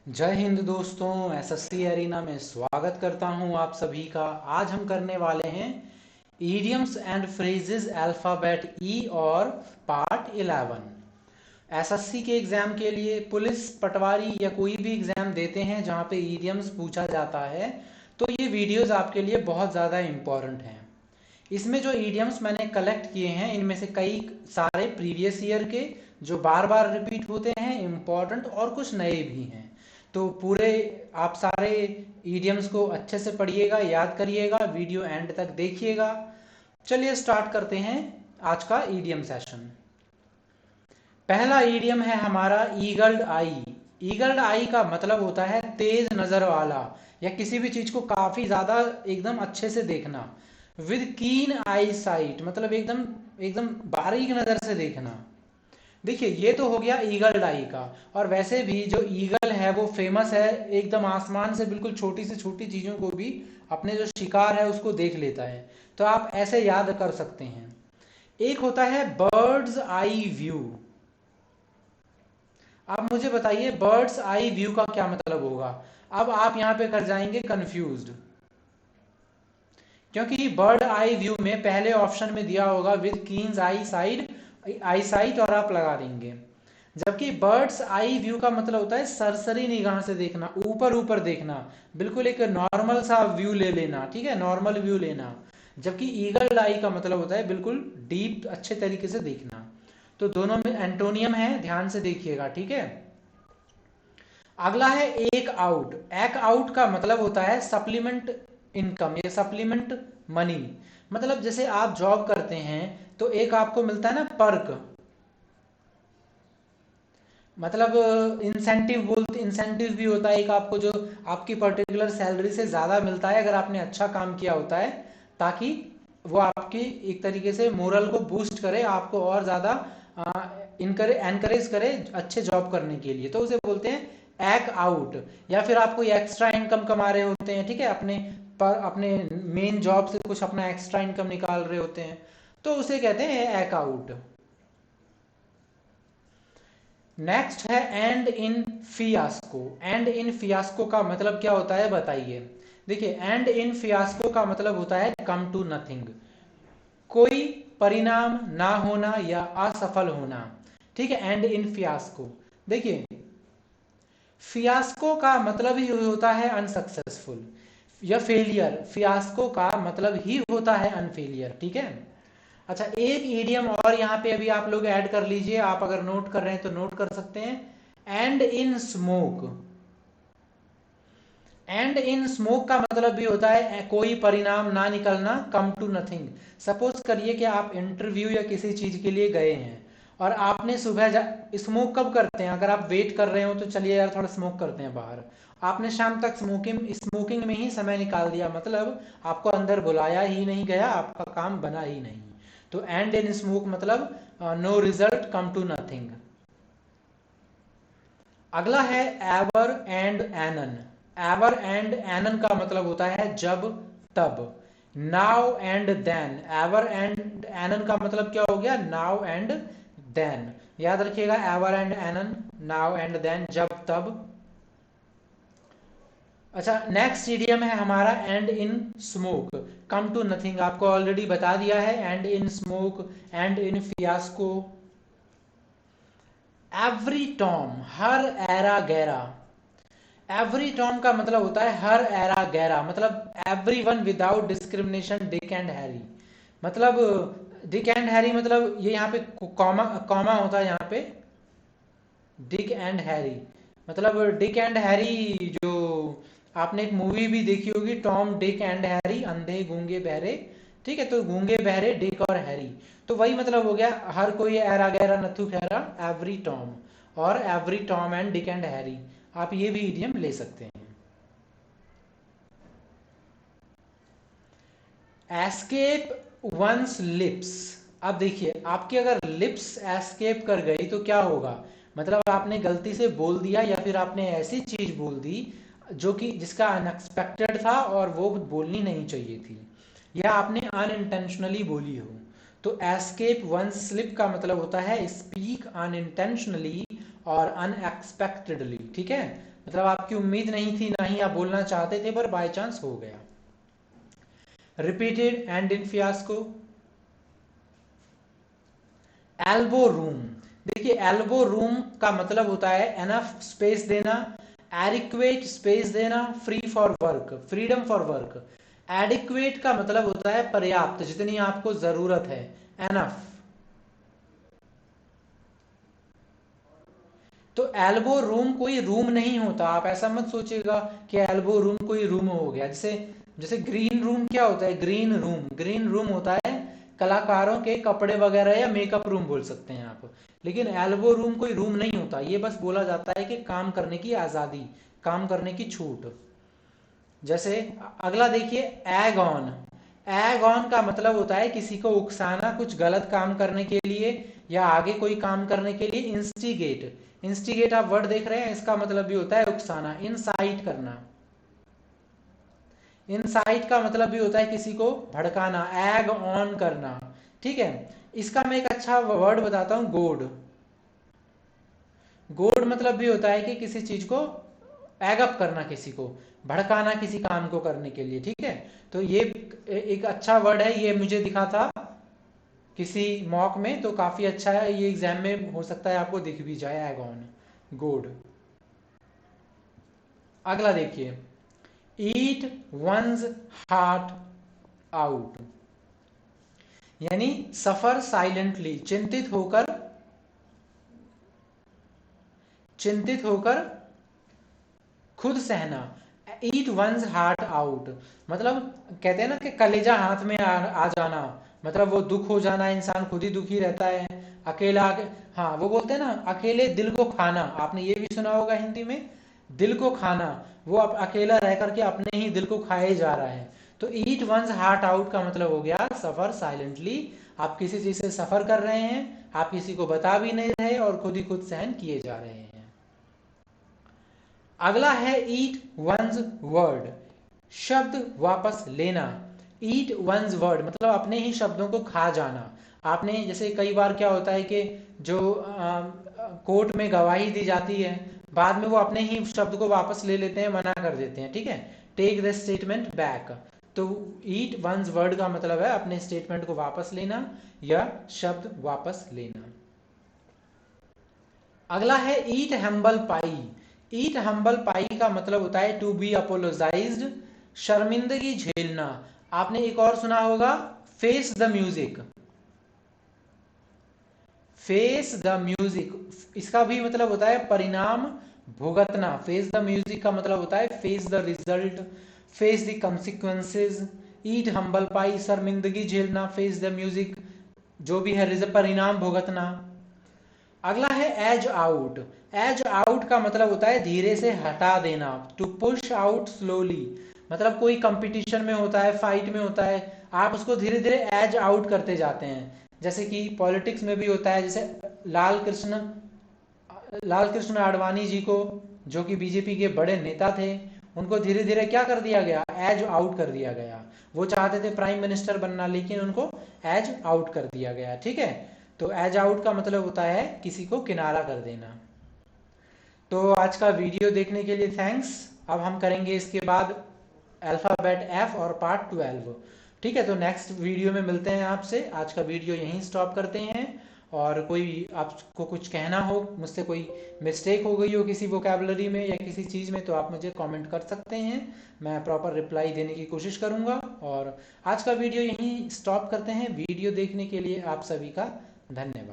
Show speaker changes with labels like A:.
A: जय हिंद दोस्तों, SSC arena में स्वागत करता हूं आप सभी का। आज हम करने वाले हैं ईडियम्स एंड फ्रेजेस अल्फ़ाबेट ई और पार्ट 11। एसएससी के एग्जाम के लिए, पुलिस, पटवारी या कोई भी एग्जाम देते हैं जहां पे ईडियम्स पूछा जाता है, तो ये वीडियोस आपके लिए बहुत ज़्यादा इम्पॉर्टेंट हैं। इसमें जो ईडियम्स मैंने कलेक्ट किए हैं, इनमें से कई सारे प्रीवियस ईयर के जो बार बार रिपीट होते हैं, इम्पॉर्टेंट, और कुछ नए भी हैं। तो पूरे आप सारे ईडियम्स को अच्छे से पढ़िएगा, याद करिएगा, वीडियो एंड तक देखिएगा। चलिए स्टार्ट करते हैं आज का ईडियम सेशन। पहला ईडियम है हमारा ईगल्ड आई। ईगल्ड आई का मतलब होता है तेज नजर वाला, या किसी भी चीज को काफी ज्यादा एकदम अच्छे से देखना। विद कीन आई साइट मतलब एकदम एकदम बारीक नजर से देखना। देखिए, ये तो हो गया ईगल आई का। और वैसे भी जो ईगल है वो फेमस है, एकदम आसमान से बिल्कुल छोटी से छोटी चीजों को भी अपने जो शिकार है उसको देख लेता है। तो आप ऐसे याद कर सकते हैं। एक होता है बर्ड्स आई व्यू। आप मुझे बताइए बर्ड्स आई व्यू का क्या मतलब होगा। अब आप यहां पे कर जाएंगे कंफ्यूज्ड, क्योंकि बर्ड आई व्यू में पहले ऑप्शन में दिया होगा विद कीन्स आई साइट, और आप लगा देंगे। जबकि बर्ड्स आई व्यू का मतलब होता है सरसरी निगाह से देखना, ऊपर ऊपर देखना, बिल्कुल एक नॉर्मल सा व्यू ले लेना, ठीक है, नॉर्मल व्यू लेना। जबकि ईगल आई का मतलब होता है बिल्कुल डीप, अच्छे तरीके से देखना। तो दोनों में एंटोनियम है, ध्यान से देखिएगा, ठीक है। अगला है एक आउट। एक आउट का मतलब होता है सप्लीमेंट इनकम या सप्लीमेंट मनी। मतलब जैसे आप जॉब करते हैं तो एक आपको मिलता है ना पर्क, मतलब इंसेंटिव बोलते, इंसेंटिव भी होता है एक आपको, जो आपकी पर्टिकुलर सैलरी से ज़्यादा मिलता है अगर आपने अच्छा काम किया होता है, ताकि वो आपकी एक तरीके से मोरल को बूस्ट करे, आपको और ज़्यादा इनकरेज करे अच्छे जॉब करने के लिए। तो उसे बोलते हैं एक आउट। या फिर आप कोई एक्स्ट्रा इनकम कमा रहे होते हैं, ठीक है, अपने मेन जॉब से कुछ अपना एक्स्ट्रा इनकम निकाल रहे होते हैं, तो उसे कहते हैं एक आउट। नेक्स्ट है end in fiasco. And in fiasco का मतलब क्या होता है बताइए। देखिए, एंड इन फियास्को का मतलब होता है कम टू नथिंग, कोई परिणाम ना होना या असफल होना, ठीक है, एंड इन फियास्को। देखिए, फियास्को का मतलब ही होता है अनसक्सेसफुल या फेलियर। फियास्को का मतलब ही होता है अनफेलियर, ठीक है। अच्छा, एक ईडियम और यहाँ पे अभी आप लोग ऐड कर लीजिए, आप अगर नोट कर रहे हैं तो नोट कर सकते हैं। And in smoke. End in smoke का मतलब भी होता है कोई परिणाम ना निकलना, कम टू नथिंग। सपोज करिए कि आप इंटरव्यू या किसी चीज के लिए गए हैं और आपने सुबह स्मोक कब करते हैं, अगर आप वेट कर रहे हो तो चलिए यार थोड़ा स्मोक करते हैं बाहर। आपने शाम तक स्मोकिंग में ही समय निकाल दिया, मतलब आपको अंदर बुलाया ही नहीं गया, आपका काम बना ही नहीं। तो एंड इन स्मोक मतलब no result, come to nothing. अगला है ever and anon. Ever and anon का मतलब होता है जब तब। Now and then. Ever and anon का मतलब क्या हो गया, नाउ एंड देन। याद रखिएगा, ever and anon, now and then, जब तब। अच्छा, नेक्स्ट इडियम है हमारा end in smoke, come to nothing. आपको ऑलरेडी बता दिया है, end in smoke, end in fiasco. Every Tom, हर एरा गैरा। एवरी टॉम का मतलब होता है हर एरा गैरा, मतलब every one without discrimination, Dick and Harry. मतलब डिक एंड हैरी मतलब ये यहाँ पे कॉमा कॉमा होता है यहाँ पे, डिक एंड हैरी। मतलब डिक एंड हैरी, जो आपने एक मूवी भी देखी होगी, टॉम डिक एंड हैरी, अंधे गूंगे बहरे, ठीक है, तो गूंगे बहरे डिक और हैरी, तो वही मतलब हो गया, हर कोई एरा गैरा नथु खैरा, एवरी टॉम। और every Tom and Dick and Harry, आप ये भी इडियम ले सकते हैं। Escape one's lips. अब देखिए, आपकी अगर लिप्स एस्केप कर गई तो क्या होगा, मतलब आपने गलती से बोल दिया या फिर आपने ऐसी चीज बोल दी जो कि जिसका अनएक्सपेक्टेड था और वो बोलनी नहीं चाहिए थी, या आपने अनइंटेंशनली बोली हो। तो एस्केप वंस स्लिप का मतलब होता है स्पीक अनइंटेंशनली और अनएक्सपेक्टेडली, ठीक है। मतलब आपकी उम्मीद नहीं थी, ना ही आप बोलना चाहते थे, पर बाय चांस हो गया। Repeated and in fiasco. Elbow room, देखिए एल्बो रूम का मतलब होता है एनफ स्पेस देना, एडिक्वेट स्पेस देना, free for work, freedom for work. Adequate का मतलब होता है पर्याप्त, जितनी आपको जरूरत है, एनफ। तो एल्बो रूम कोई रूम नहीं होता, आप ऐसा मत सोचिएगा कि एल्बो रूम कोई रूम हो गया। जैसे जैसे ग्रीन रूम क्या होता है, ग्रीन रूम, ग्रीन रूम होता है कलाकारों के कपड़े वगैरह या मेकअप रूम बोल सकते हैं आप। लेकिन एल्बो रूम कोई रूम नहीं होता, ये बस बोला जाता है कि काम करने की आज़ादी, काम करने की छूट। जैसे अगला देखिए, एग ऑन। एग ऑन का मतलब होता है किसी को उकसाना, कुछ गलत काम करने के लिए या आगे कोई काम करने के लिए। इंस्टिगेट, इंस्टिगेट आप वर्ड देख रहे हैं, इसका मतलब भी होता है उकसाना, इंसाइट करना। इंसाइट का मतलब भी होता है किसी को भड़काना, एग ऑन करना। ठीक है, इसका मैं एक अच्छा वर्ड बताता हूं, गोड। गोड मतलब भी होता है कि किसी चीज को एग अप करना, किसी को भड़काना किसी काम को करने के लिए। ठीक है, तो ये एक अच्छा वर्ड है, ये मुझे दिखा था किसी मॉक में, तो काफी अच्छा है, ये एग्जाम में हो सकता है आपको दिख भी जाए, एग ऑन, गोड। अगला देखिए, ईट वंस हार्ट आउट, यानी सफर साइलेंटली, चिंतित होकर खुद सहना। ईट वंस हार्ट आउट मतलब कहते हैं ना कि कलेजा हाथ में आ जाना, मतलब वो दुख हो जाना, इंसान खुद ही दुखी रहता है, अकेला। हाँ, वो बोलते हैं ना, अकेले दिल को खाना, आपने ये भी सुना होगा हिंदी में, दिल को खाना। वो अब अकेला रह करके अपने ही दिल को खाए जा रहा है। तो ईट वंस हार्ट आउट का मतलब हो गया सफर साइलेंटली, आप किसी चीज से सफर कर रहे हैं, आप किसी को बता भी नहीं रहे और खुद ही खुद सहन किए जा रहे हैं। अगला है ईट वंस वर्ड, शब्द वापस लेना। ईट वंस वर्ड मतलब अपने ही शब्दों को खा जाना। आपने जैसे कई बार क्या होता है कि जो कोर्ट में गवाही दी जाती है, बाद में वो अपने ही शब्द को वापस ले लेते हैं, मना कर देते हैं। ठीक है, टेक द स्टेटमेंट बैक। तो ईट वंस वर्ड का मतलब है अपने स्टेटमेंट को वापस लेना या शब्द वापस लेना। अगला है ईट हम्बल पाई। ईट हम्बल पाई का मतलब होता है टू बी अपोलोजाइज्ड, शर्मिंदगी झेलना। आपने एक और सुना होगा, face the music, face the music, इसका भी मतलब होता है परिणाम भुगतना। फेस द म्यूजिक का मतलब होता है face the result, face the consequences. Eat humble pie, शर्मिंदगी झेलना, फेस द म्यूजिक, जो भी है परिणाम भुगतना। अगला है एज आउट। एज आउट का मतलब होता है धीरे से हटा देना, टू पुश आउट स्लोली। मतलब कोई कंपटीशन में होता है, फाइट में होता है, आप उसको धीरे धीरे एज आउट करते जाते हैं। जैसे कि पॉलिटिक्स में भी होता है, जैसे लाल कृष्ण लाल कृष्ण आडवाणी जी को, जो कि बीजेपी के बड़े नेता थे, उनको धीरे धीरे क्या कर दिया गया, एज आउट कर दिया गया। वो चाहते थे प्राइम मिनिस्टर बनना, लेकिन उनको एज आउट कर दिया गया। ठीक है, तो एज आउट का मतलब होता है किसी को किनारा कर देना। तो आज का वीडियो देखने के लिए थैंक्स। अब हम करेंगे इसके बाद अल्फाबेट एफ और पार्ट 12। ठीक है, तो नेक्स्ट वीडियो में मिलते हैं आपसे। आज का वीडियो यहीं स्टॉप करते हैं। और कोई आपको कुछ कहना हो, मुझसे कोई मिस्टेक हो गई हो किसी वोकैबुलरी में या किसी चीज़ में, तो आप मुझे कमेंट कर सकते हैं, मैं प्रॉपर रिप्लाई देने की कोशिश करूँगा। और आज का वीडियो यहीं स्टॉप करते हैं। वीडियो देखने के लिए आप सभी का धन्यवाद।